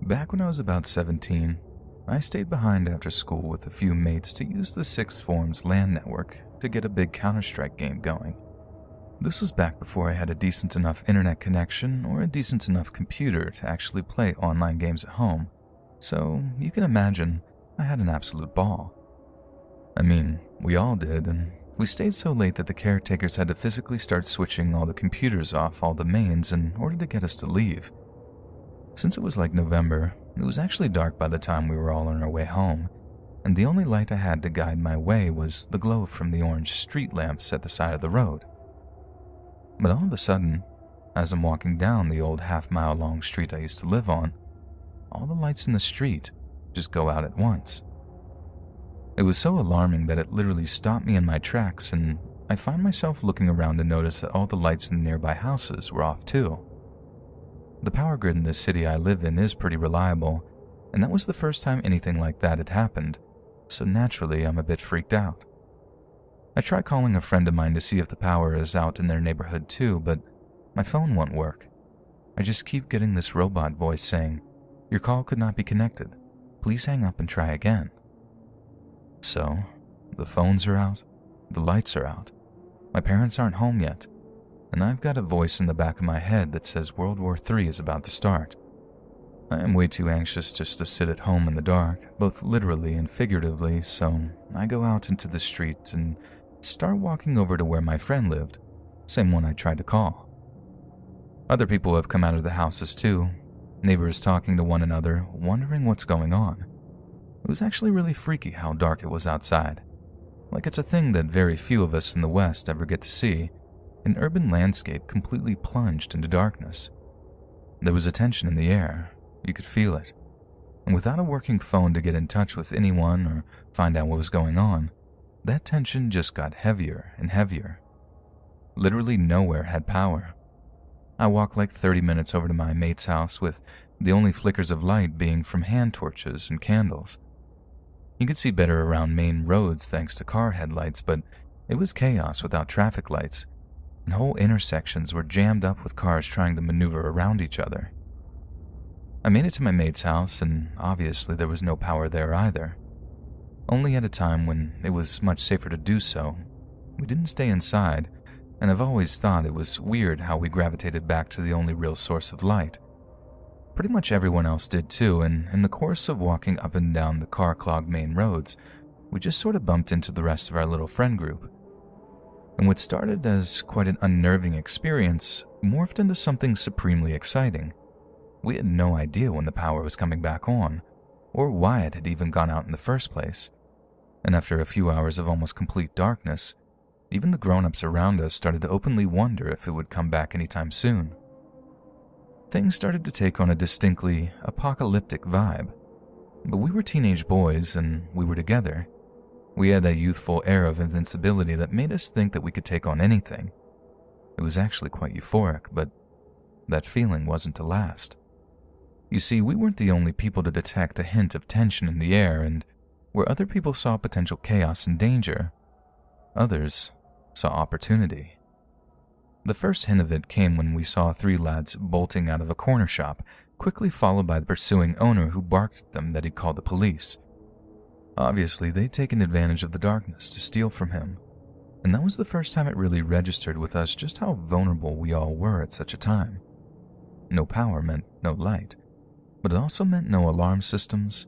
Back when I was about 17, I stayed behind after school with a few mates to use the Sixth Form's LAN network to get a big Counter-Strike game going. This was back before I had a decent enough internet connection or a decent enough computer to actually play online games at home, so you can imagine I had an absolute ball. I mean, we all did, and we stayed so late that the caretakers had to physically start switching all the computers off all the mains in order to get us to leave. Since it was like November, it was actually dark by the time we were all on our way home, and the only light I had to guide my way was the glow from the orange street lamps at the side of the road. But all of a sudden, as I'm walking down the old half-mile-long street I used to live on, all the lights in the street just go out at once. It was so alarming that it literally stopped me in my tracks, and I find myself looking around to notice that all the lights in the nearby houses were off too. The power grid in the city I live in is pretty reliable, and that was the first time anything like that had happened, so naturally I'm a bit freaked out. I try calling a friend of mine to see if the power is out in their neighborhood too, but my phone won't work. I just keep getting this robot voice saying, "Your call could not be connected. Please hang up and try again." So, the phones are out, the lights are out, my parents aren't home yet, and I've got a voice in the back of my head that says World War III is about to start. I am way too anxious just to sit at home in the dark, both literally and figuratively, so I go out into the street and start walking over to where my friend lived, same one I tried to call. Other people have come out of the houses too, neighbors talking to one another, wondering what's going on. It was actually really freaky how dark it was outside. Like it's a thing that very few of us in the West ever get to see, an urban landscape completely plunged into darkness. There was a tension in the air, you could feel it, and without a working phone to get in touch with anyone or find out what was going on, that tension just got heavier and heavier. Literally nowhere had power. I walked like 30 minutes over to my mate's house with the only flickers of light being from hand torches and candles. You could see better around main roads thanks to car headlights, but it was chaos without traffic lights, and whole intersections were jammed up with cars trying to maneuver around each other. I made it to my mate's house, and obviously there was no power there either. Only at a time when it was much safer to do so. We didn't stay inside, and I've always thought it was weird how we gravitated back to the only real source of light. Pretty much everyone else did too, and in the course of walking up and down the car-clogged main roads, we just sort of bumped into the rest of our little friend group. And what started as quite an unnerving experience morphed into something supremely exciting. We had no idea when the power was coming back on, or why it had even gone out in the first place. And after a few hours of almost complete darkness, even the grown-ups around us started to openly wonder if it would come back anytime soon. Things started to take on a distinctly apocalyptic vibe. But we were teenage boys, and we were together. We had that youthful air of invincibility that made us think that we could take on anything. It was actually quite euphoric, but that feeling wasn't to last. You see, we weren't the only people to detect a hint of tension in the air, and where other people saw potential chaos and danger, others saw opportunity. The first hint of it came when we saw 3 lads bolting out of a corner shop, quickly followed by the pursuing owner who barked at them that he'd called the police. Obviously, they'd taken advantage of the darkness to steal from him, and that was the first time it really registered with us just how vulnerable we all were at such a time. No power meant no light, but it also meant no alarm systems,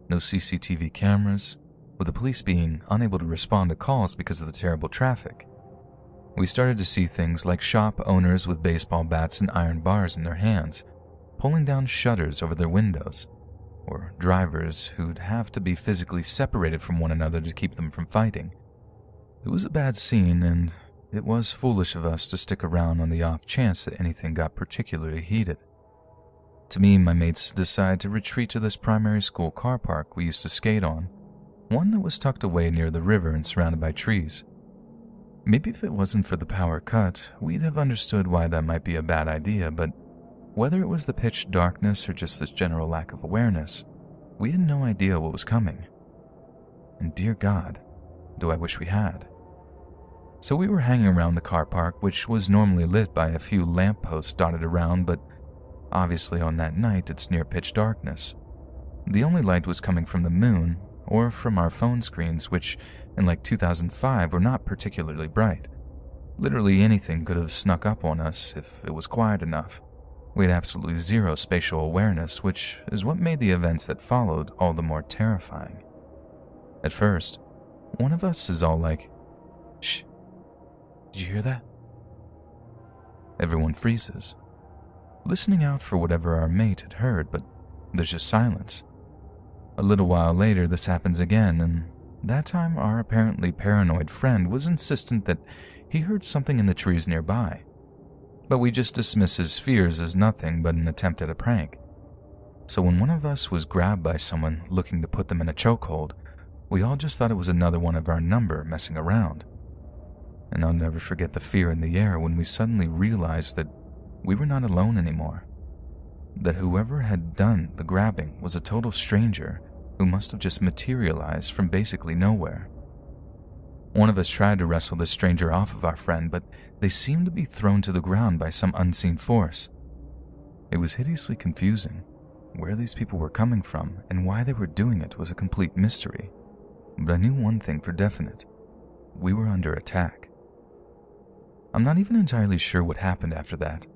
no CCTV cameras, with the police being unable to respond to calls because of the terrible traffic. We started to see things like shop owners with baseball bats and iron bars in their hands, pulling down shutters over their windows, or drivers who'd have to be physically separated from one another to keep them from fighting. It was a bad scene, and it was foolish of us to stick around on the off chance that anything got particularly heated. To me, my mates decided to retreat to this primary school car park we used to skate on, one that was tucked away near the river and surrounded by trees. Maybe if it wasn't for the power cut, we'd have understood why that might be a bad idea, but whether it was the pitch darkness or just this general lack of awareness, we had no idea what was coming. And dear God, do I wish we had. So we were hanging around the car park, which was normally lit by a few lampposts dotted around, but obviously on that night it's near pitch darkness. The only light was coming from the moon or from our phone screens, which in like 2005 were not particularly bright. Literally anything could have snuck up on us if it was quiet enough. We had absolutely zero spatial awareness, which is what made the events that followed all the more terrifying. At first, one of us is all like, "Shh, did you hear that?" Everyone freezes, listening out for whatever our mate had heard, but there's just silence. A little while later, this happens again, and that time our apparently paranoid friend was insistent that he heard something in the trees nearby. But we just dismiss his fears as nothing but an attempt at a prank. So when one of us was grabbed by someone looking to put them in a chokehold, we all just thought it was another one of our number messing around. And I'll never forget the fear in the air when we suddenly realized that we were not alone anymore. That whoever had done the grabbing was a total stranger who must have just materialized from basically nowhere. One of us tried to wrestle the stranger off of our friend, but they seemed to be thrown to the ground by some unseen force. It was hideously confusing. Where these people were coming from and why they were doing it was a complete mystery. But I knew one thing for definite. We were under attack. I'm not even entirely sure what happened after that.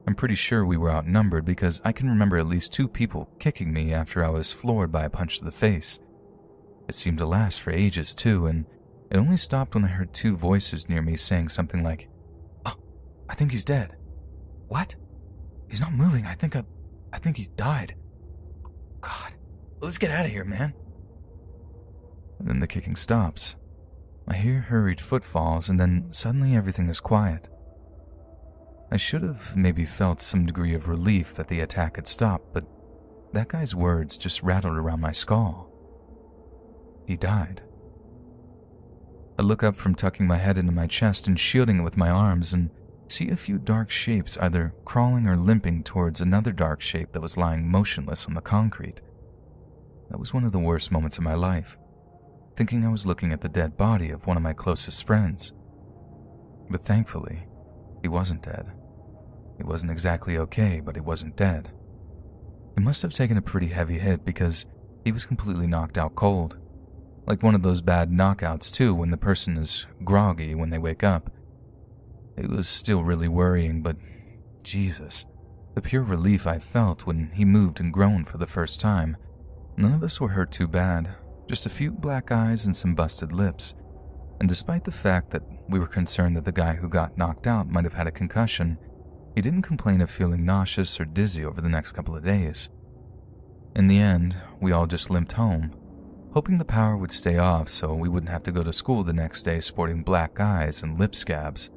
I'm pretty sure we were outnumbered because I can remember at least 2 people kicking me after I was floored by a punch to the face. It seemed to last for ages too, and it only stopped when I heard 2 voices near me saying something like, "Oh, I think he's dead." "What? He's not moving. I think he died. God, let's get out of here, man." And then the kicking stops. I hear hurried footfalls, and then suddenly everything is quiet. I should have maybe felt some degree of relief that the attack had stopped, but that guy's words just rattled around my skull. He died. I look up from tucking my head into my chest and shielding it with my arms and see a few dark shapes either crawling or limping towards another dark shape that was lying motionless on the concrete. That was one of the worst moments of my life, thinking I was looking at the dead body of one of my closest friends. But thankfully, he wasn't dead. He wasn't exactly okay, but he wasn't dead. He must have taken a pretty heavy hit because he was completely knocked out cold. Like one of those bad knockouts too, when the person is groggy when they wake up. It was still really worrying, but Jesus, the pure relief I felt when he moved and groaned for the first time. None of us were hurt too bad, just a few black eyes and some busted lips. And despite the fact that we were concerned that the guy who got knocked out might have had a concussion, he didn't complain of feeling nauseous or dizzy over the next couple of days. In the end, we all just limped home, hoping the power would stay off so we wouldn't have to go to school the next day sporting black eyes and lip scabs.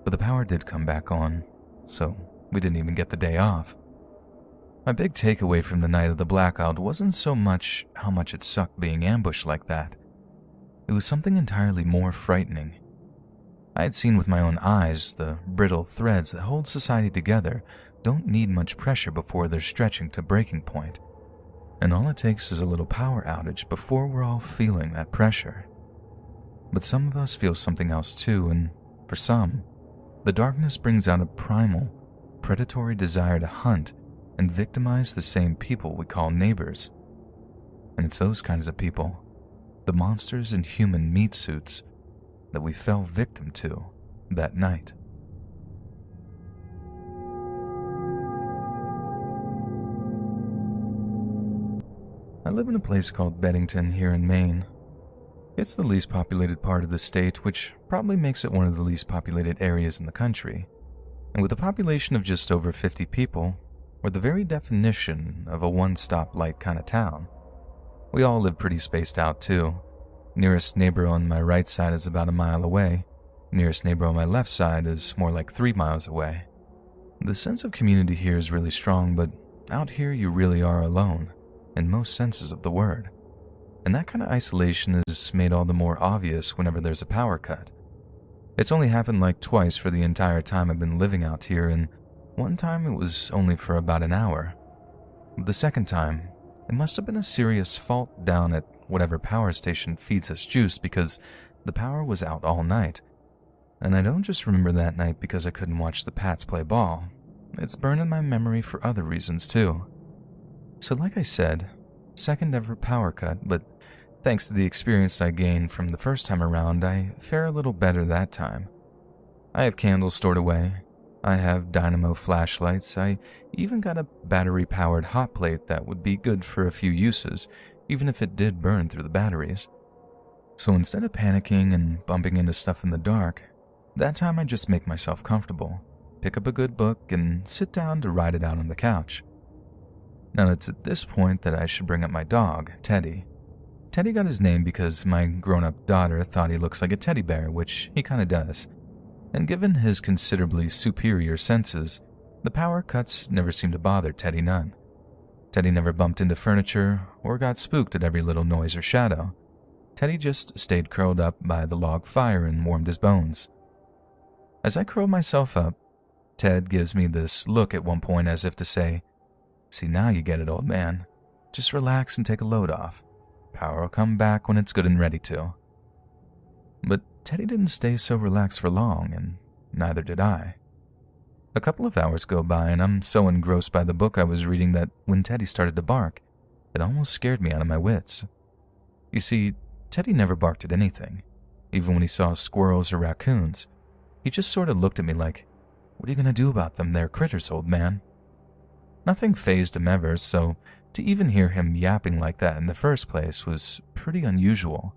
But the power did come back on, so we didn't even get the day off. My big takeaway from the night of the blackout wasn't so much how much it sucked being ambushed like that. It was something entirely more frightening. I had seen with my own eyes the brittle threads that hold society together don't need much pressure before they're stretching to breaking point. And all it takes is a little power outage before we're all feeling that pressure. But some of us feel something else too, and for some, the darkness brings out a primal, predatory desire to hunt and victimize the same people we call neighbors. And it's those kinds of people, the monsters in human meat suits, that we fell victim to that night. I live in a place called Beddington here in Maine. It's the least populated part of the state, which probably makes it one of the least populated areas in the country. And with a population of just over 50 people, we're the very definition of a one-stop-light kind of town. We all live pretty spaced out too. Nearest neighbor on my right side is about a mile away. Nearest neighbor on my left side is more like 3 miles away. The sense of community here is really strong, but out here you really are alone, in most senses of the word. And that kind of isolation is made all the more obvious whenever there's a power cut. It's only happened like twice for the entire time I've been living out here, and one time it was only for about an hour. The second time, it must have been a serious fault down at whatever power station feeds us juice because the power was out all night. And I don't just remember that night because I couldn't watch the Pats play ball. it's burned in my memory for other reasons too. So like I said, second ever power cut, but thanks to the experience I gained from the first time around, I fare a little better that time. I have candles stored away. I have dynamo flashlights. I even got a battery-powered hot plate that would be good for a few uses, even if it did burn through the batteries. So instead of panicking and bumping into stuff in the dark, that time I just make myself comfortable, pick up a good book, and sit down to ride it out on the couch. Now it's at this point that I should bring up my dog, Teddy. Teddy got his name because my grown-up daughter thought he looks like a teddy bear, which he kinda does. And given his considerably superior senses, the power cuts never seemed to bother Teddy none. Teddy never bumped into furniture or got spooked at every little noise or shadow. Teddy just stayed curled up by the log fire and warmed his bones. As I curl myself up, Ted gives me this look at one point as if to say, "See, now you get it, old man. Just relax and take a load off. Power will come back when it's good and ready to." But Teddy didn't stay so relaxed for long, and neither did I. A couple of hours go by, and I'm so engrossed by the book I was reading that when Teddy started to bark, it almost scared me out of my wits. You see, Teddy never barked at anything, even when he saw squirrels or raccoons. He just sort of looked at me like, "What are you going to do about them? They're critters, old man." Nothing fazed him ever, so to even hear him yapping like that in the first place was pretty unusual.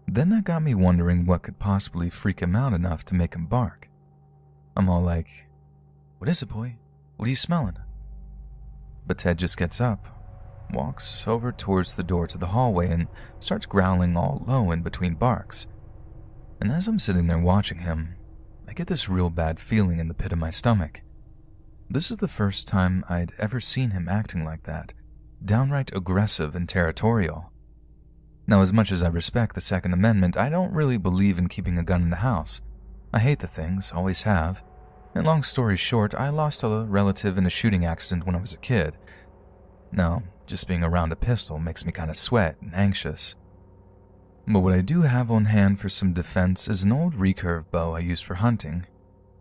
Then that got me wondering what could possibly freak him out enough to make him bark. I'm all like, "What is it, boy? What are you smelling?" But Ted just gets up, walks over towards the door to the hallway, and starts growling all low in between barks. And as I'm sitting there watching him, I get this real bad feeling in the pit of my stomach. This is the first time I'd ever seen him acting like that, downright aggressive and territorial. Now, as much as I respect the Second Amendment, I don't really believe in keeping a gun in the house. I hate the things, always have. And long story short, I lost a relative in a shooting accident when I was a kid. Now, just being around a pistol makes me kind of sweat and anxious. But what I do have on hand for some defense is an old recurve bow I used for hunting.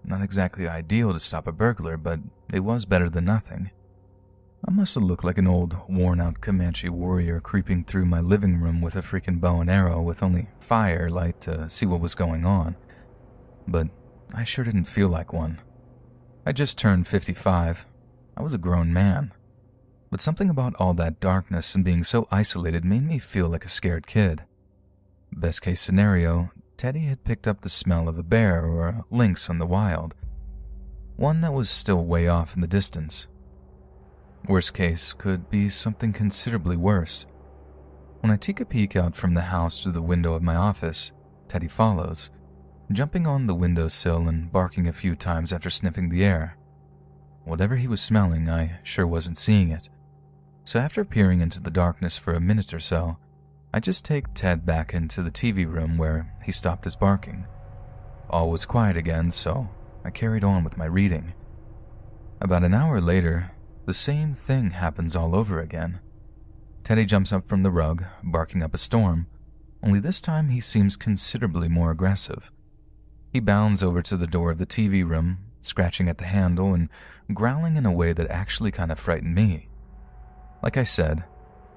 Not exactly ideal to stop a burglar, but it was better than nothing. I must have looked like an old, worn-out Comanche warrior creeping through my living room with a freaking bow and arrow with only firelight to see what was going on. But I sure didn't feel like one. I just turned 55. I was a grown man. But something about all that darkness and being so isolated made me feel like a scared kid. Best case scenario, Teddy had picked up the smell of a bear or a lynx on the wild. One that was still way off in the distance. Worst case could be something considerably worse. When I take a peek out from the house through the window of my office, Teddy follows, jumping on the windowsill and barking a few times after sniffing the air. Whatever he was smelling, I sure wasn't seeing it. So after peering into the darkness for a minute or so, I just take Ted back into the TV room where he stopped his barking. All was quiet again, so I carried on with my reading. About an hour later, the same thing happens all over again. Teddy jumps up from the rug, barking up a storm, only this time he seems considerably more aggressive. He bounds over to the door of the TV room, scratching at the handle and growling in a way that actually kind of frightened me. Like I said,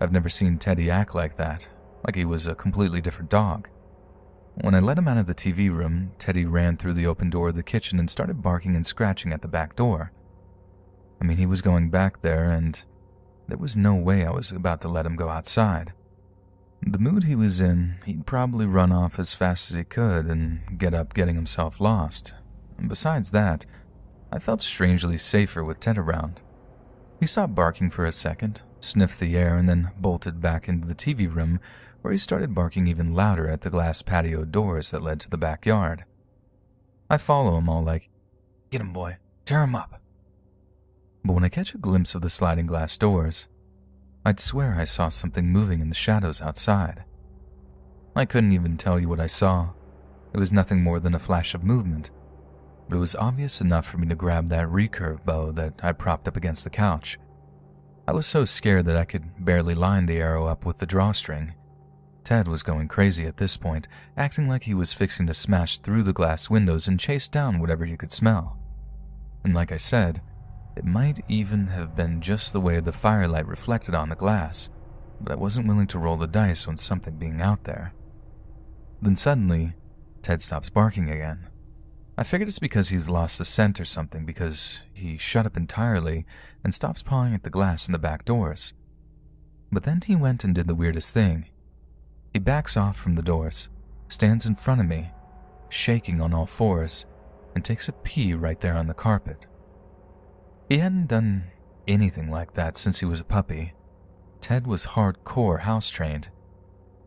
I've never seen Teddy act like that, like he was a completely different dog. When I let him out of the TV room, Teddy ran through the open door of the kitchen and started barking and scratching at the back door. I mean, he was going back there, and there was no way I was about to let him go outside. The mood he was in, he'd probably run off as fast as he could and get up getting himself lost. And besides that, I felt strangely safer with Ted around. He stopped barking for a second, sniffed the air, and then bolted back into the TV room, where he started barking even louder at the glass patio doors that led to the backyard. I follow him all like, "Get him, boy, tear him up." But when I catch a glimpse of the sliding glass doors, I'd swear I saw something moving in the shadows outside. I couldn't even tell you what I saw. It was nothing more than a flash of movement, but it was obvious enough for me to grab that recurve bow that I propped up against the couch. I was so scared that I could barely line the arrow up with the drawstring. Ted was going crazy at this point, acting like he was fixing to smash through the glass windows and chase down whatever he could smell. And like I said, It might even have been just the way the firelight reflected on the glass, but I wasn't willing to roll the dice on something being out there. Then suddenly, Ted stops barking again. I figured it's because he's lost the scent or something, because he shut up entirely and stops pawing at the glass in the back doors. But then he went and did the weirdest thing. He backs off from the doors, stands in front of me, shaking on all fours, and takes a pee right there on the carpet. He hadn't done anything like that since he was a puppy. Ted was hardcore house-trained.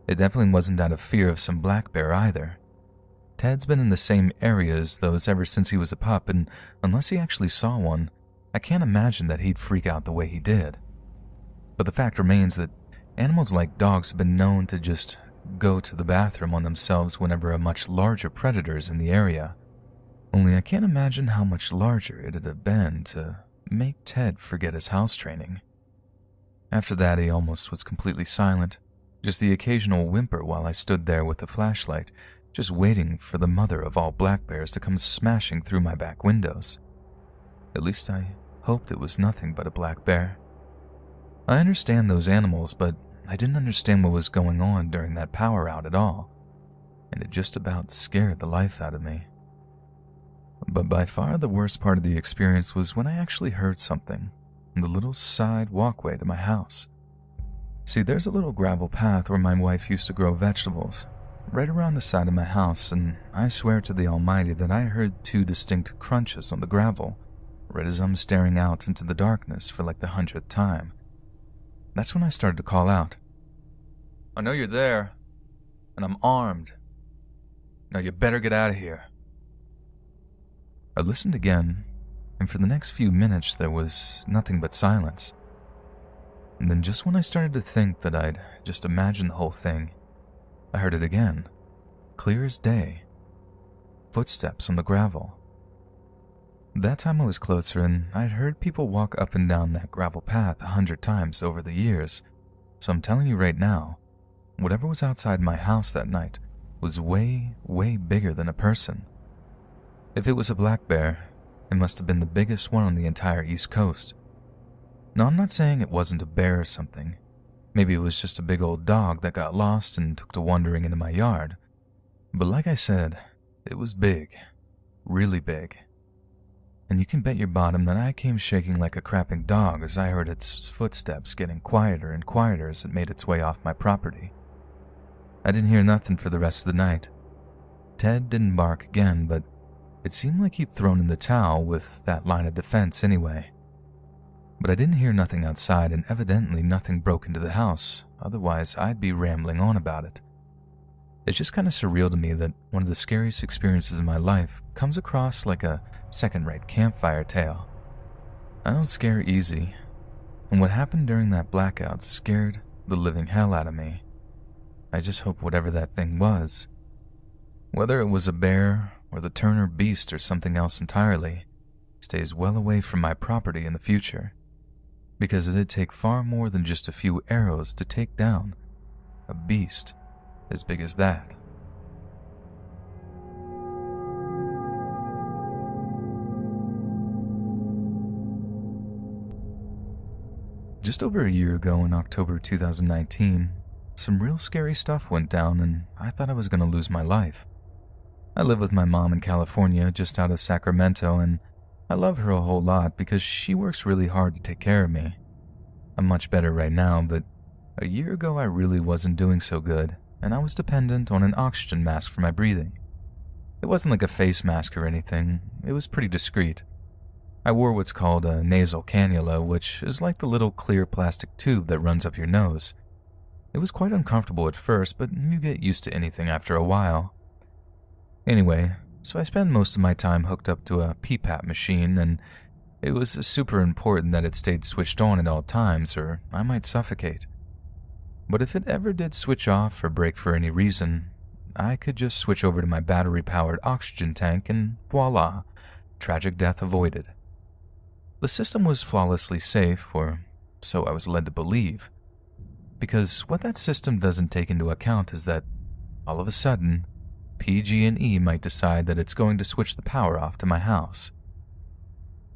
It definitely wasn't out of fear of some black bear either. Ted's been in the same area as those ever since he was a pup, and unless he actually saw one, I can't imagine that he'd freak out the way he did. But the fact remains that animals like dogs have been known to just go to the bathroom on themselves whenever a much larger predator is in the area. Only I can't imagine how much larger it'd have been to make Ted forget his house training. After that, he almost was completely silent, just the occasional whimper while I stood there with the flashlight, just waiting for the mother of all black bears to come smashing through my back windows. At least I hoped it was nothing but a black bear. I understand those animals, but I didn't understand what was going on during that power out at all, and it just about scared the life out of me. But by far the worst part of the experience was when I actually heard something on the little side walkway to my house. See, there's a little gravel path where my wife used to grow vegetables, right around the side of my house, and I swear to the Almighty that I heard two distinct crunches on the gravel, right as I'm staring out into the darkness for like the 100th time. That's when I started to call out, "I know you're there, and I'm armed. Now you better get out of here." I listened again, and for the next few minutes there was nothing but silence. And then just when I started to think that I'd just imagined the whole thing, I heard it again, clear as day. Footsteps on the gravel. That time I was closer, and I'd heard people walk up and down that gravel path 100 times over the years, so I'm telling you right now, whatever was outside my house that night was way, way bigger than a person. If it was a black bear, it must have been the biggest one on the entire East Coast. Now, I'm not saying it wasn't a bear or something. Maybe it was just a big old dog that got lost and took to wandering into my yard. But like I said, it was big. Really big. And you can bet your bottom that I came shaking like a crapping dog as I heard its footsteps getting quieter and quieter as it made its way off my property. I didn't hear nothing for the rest of the night. Ted didn't bark again, but it seemed like he'd thrown in the towel with that line of defense anyway. But I didn't hear nothing outside, and evidently nothing broke into the house, otherwise I'd be rambling on about it. It's just kind of surreal to me that one of the scariest experiences in my life comes across like a second-rate campfire tale. I don't scare easy, and what happened during that blackout scared the living hell out of me. I just hope whatever that thing was, whether it was a bear or the Turner beast or something else entirely, stays well away from my property in the future, because it'd take far more than just a few arrows to take down a beast as big as that. Just over a year ago in October 2019, some real scary stuff went down and I thought I was going to lose my life. I live with my mom in California just out of Sacramento, and I love her a whole lot because she works really hard to take care of me. I'm much better right now, but a year ago I really wasn't doing so good, and I was dependent on an oxygen mask for my breathing. It wasn't like a face mask or anything, it was pretty discreet. I wore what's called a nasal cannula, which is like the little clear plastic tube that runs up your nose. It was quite uncomfortable at first, but you get used to anything after a while. Anyway, so I spend most of my time hooked up to a PPAP machine, and it was super important that it stayed switched on at all times or I might suffocate. But if it ever did switch off or break for any reason, I could just switch over to my battery-powered oxygen tank and voila, tragic death avoided. The system was flawlessly safe, or so I was led to believe, because what that system doesn't take into account is that, all of a sudden, PG&E might decide that it's going to switch the power off to my house.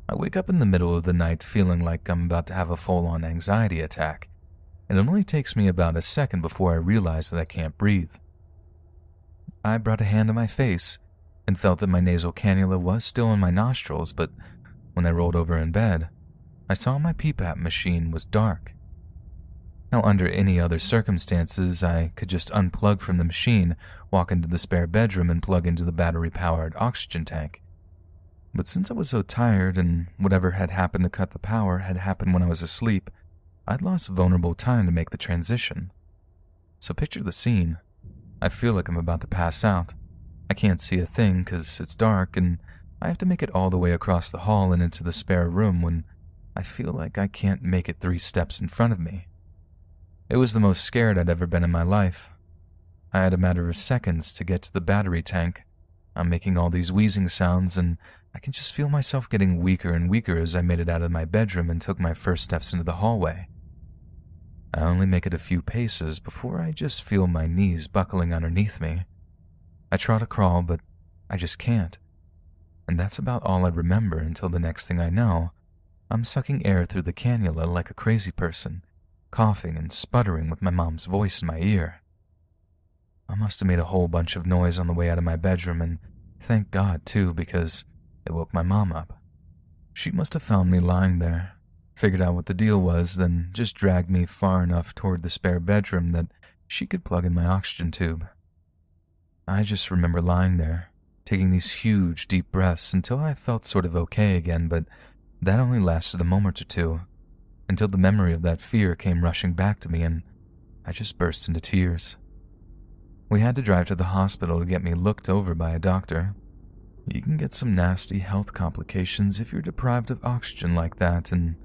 I wake up in the middle of the night feeling like I'm about to have a full-on anxiety attack, and it only takes me about a second before I realize that I can't breathe. I brought a hand to my face and felt that my nasal cannula was still in my nostrils, but when I rolled over in bed, I saw my PPAP machine was dark. Now, under any other circumstances, I could just unplug from the machine, walk into the spare bedroom, and plug into the battery-powered oxygen tank. But since I was so tired and whatever had happened to cut the power had happened when I was asleep, I'd lost vulnerable time to make the transition. So picture the scene. I feel like I'm about to pass out. I can't see a thing because it's dark, and I have to make it all the way across the hall and into the spare room when I feel like I can't make it 3 steps in front of me. It was the most scared I'd ever been in my life. I had a matter of seconds to get to the battery tank. I'm making all these wheezing sounds, and I can just feel myself getting weaker and weaker as I made it out of my bedroom and took my first steps into the hallway. I only make it a few paces before I just feel my knees buckling underneath me. I try to crawl, but I just can't. And that's about all I remember until the next thing I know, I'm sucking air through the cannula like a crazy person, coughing and sputtering with my mom's voice in my ear. I must have made a whole bunch of noise on the way out of my bedroom, and thank God, too, because it woke my mom up. She must have found me lying there, figured out what the deal was, then just dragged me far enough toward the spare bedroom that she could plug in my oxygen tube. I just remember lying there, taking these huge, deep breaths until I felt sort of okay again, but that only lasted a moment or two, until the memory of that fear came rushing back to me and I just burst into tears. We had to drive to the hospital to get me looked over by a doctor. You can get some nasty health complications if you're deprived of oxygen like that, and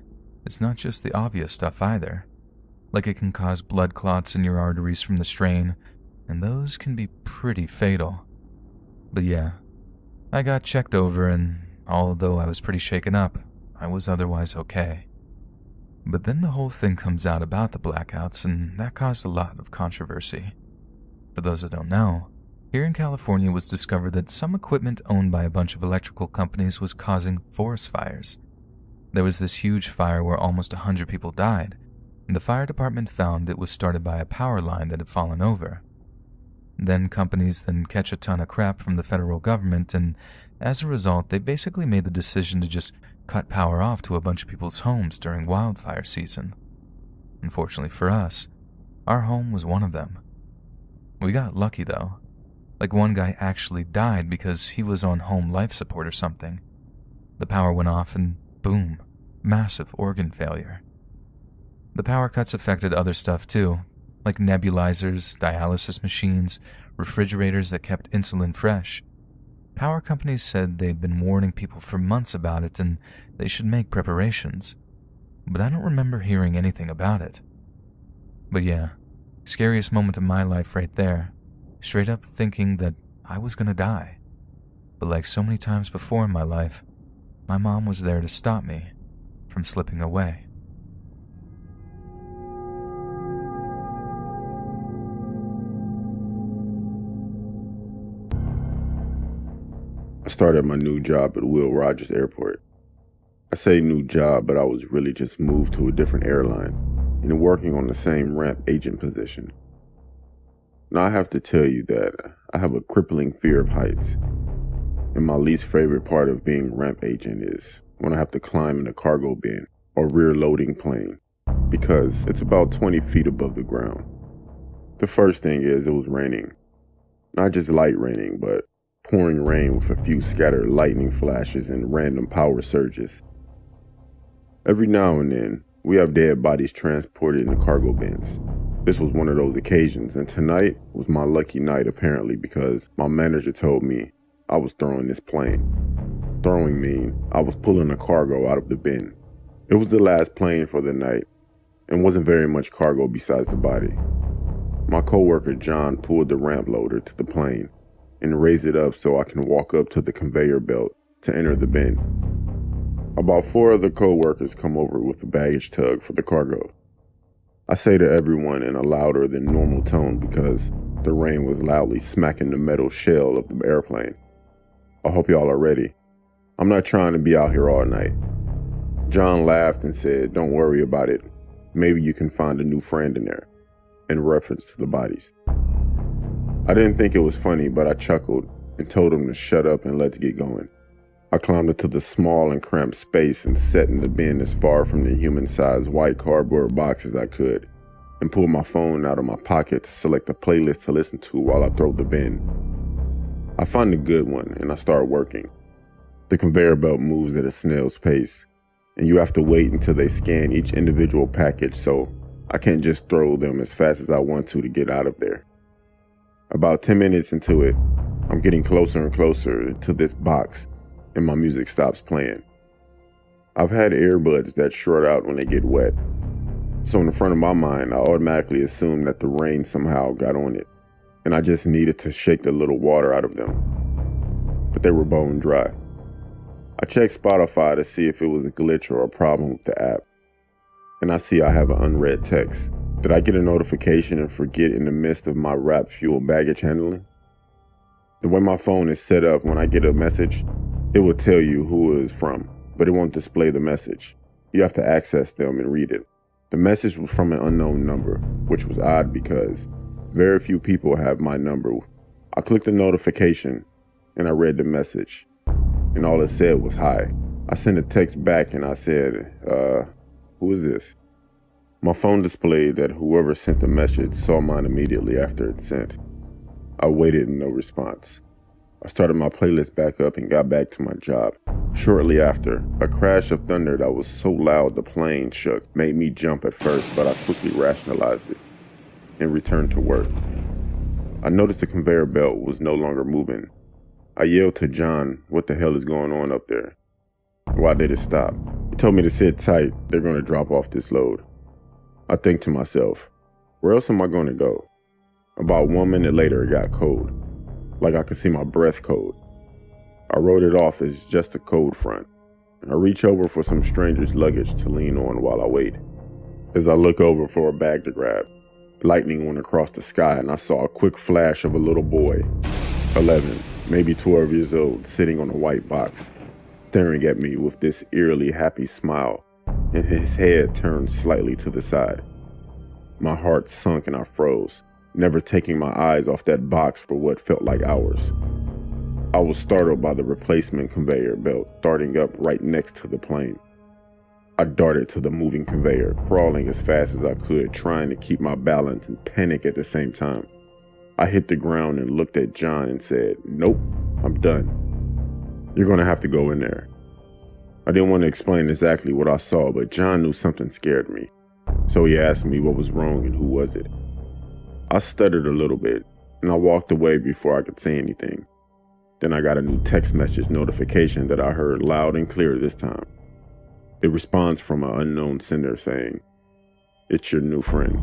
it's not just the obvious stuff either. Like it can cause blood clots in your arteries from the strain, and those can be pretty fatal. But yeah, I got checked over, and although I was pretty shaken up, I was otherwise okay. But then the whole thing comes out about the blackouts, and that caused a lot of controversy. For those that don't know, here in California it was discovered that some equipment owned by a bunch of electrical companies was causing forest fires. There was this huge fire where almost 100 people died, and the fire department found it was started by a power line that had fallen over. Then companies then catch a ton of crap from the federal government, and as a result, they basically made the decision to just cut power off to a bunch of people's homes during wildfire season. Unfortunately for us, our home was one of them. We got lucky though. Like one guy actually died because he was on home life support or something. The power went off and boom, massive organ failure. The power cuts affected other stuff too, like nebulizers, dialysis machines, refrigerators that kept insulin fresh. Power companies said they'd been warning people for months about it and they should make preparations, but I don't remember hearing anything about it. But yeah, scariest moment of my life right there, straight up thinking that I was gonna die. But like so many times before in my life, my mom was there to stop me from slipping away. I started my new job at Will Rogers Airport. I say new job, but I was really just moved to a different airline and working on the same ramp agent position. Now I have to tell you that I have a crippling fear of heights, and my least favorite part of being ramp agent is when I have to climb in a cargo bin or rear loading plane, because it's about 20 feet above the ground. The first thing is it was raining. Not just light raining, but pouring rain with a few scattered lightning flashes and random power surges. Every now and then, we have dead bodies transported in the cargo bins. This was one of those occasions, and tonight was my lucky night apparently because my manager told me I was throwing this plane. Throwing mean I was pulling a cargo out of the bin. It was the last plane for the night, and wasn't very much cargo besides the body. My coworker John pulled the ramp loader to the plane and raised it up so I can walk up to the conveyor belt to enter the bin. About 4 other co-workers come over with a baggage tug for the cargo. I say to everyone in a louder than normal tone because the rain was loudly smacking the metal shell of the airplane. I hope y'all are ready. I'm not trying to be out here all night. John laughed and said, "Don't worry about it. Maybe you can find a new friend in there," in reference to the bodies. I didn't think it was funny, but I chuckled and told him to shut up and let's get going. I climbed into the small and cramped space and sat in the bin as far from the human-sized white cardboard box as I could, and pulled my phone out of my pocket to select a playlist to listen to while I throw the bin. I find a good one and I start working. The conveyor belt moves at a snail's pace, and you have to wait until they scan each individual package, so I can't just throw them as fast as I want to get out of there. About 10 minutes into it, I'm getting closer and closer to this box, and my music stops playing. I've had earbuds that short out when they get wet, so in the front of my mind, I automatically assumed that the rain somehow got on it, and I just needed to shake the little water out of them. But they were bone dry. I checked Spotify to see if it was a glitch or a problem with the app, and I see I have an unread text. Did I get a notification and forget in the midst of my rap fuel baggage handling? The way my phone is set up, when I get a message, it will tell you who it is from, but it won't display the message. You have to access them and read it. The message was from an unknown number, which was odd because very few people have my number. I clicked the notification and I read the message, and all it said was hi. I sent a text back and I said, who is this? My phone displayed that whoever sent the message saw mine immediately after it sent. I waited and no response. I started my playlist back up and got back to my job. Shortly after, a crash of thunder that was so loud the plane shook made me jump at first, but I quickly rationalized it and returned to work. I noticed the conveyor belt was no longer moving. I yelled to John, "What the hell is going on up there? Why did it stop?" He told me to sit tight, they're going to drop off this load. I think to myself, where else am I going to go? About 1 minute later, it got cold. Like I could see my breath cold. I wrote it off as just a cold front. I reach over for some stranger's luggage to lean on while I wait. As I look over for a bag to grab, lightning went across the sky and I saw a quick flash of a little boy, 11, maybe 12 years old, sitting on a white box, staring at me with this eerily happy smile, and his head turned slightly to the side. My heart sunk and I froze, never taking my eyes off that box for what felt like hours. I was startled by the replacement conveyor belt starting up right next to the plane. I darted to the moving conveyor, crawling as fast as I could, trying to keep my balance and panic at the same time. I hit the ground and looked at John and said, "Nope, I'm done. You're gonna have to go in there." I didn't want to explain exactly what I saw, but John knew something scared me, so he asked me what was wrong and who was it. I stuttered a little bit, and I walked away before I could say anything. Then I got a new text message notification that I heard loud and clear this time. It responds from an unknown sender saying, "It's your new friend."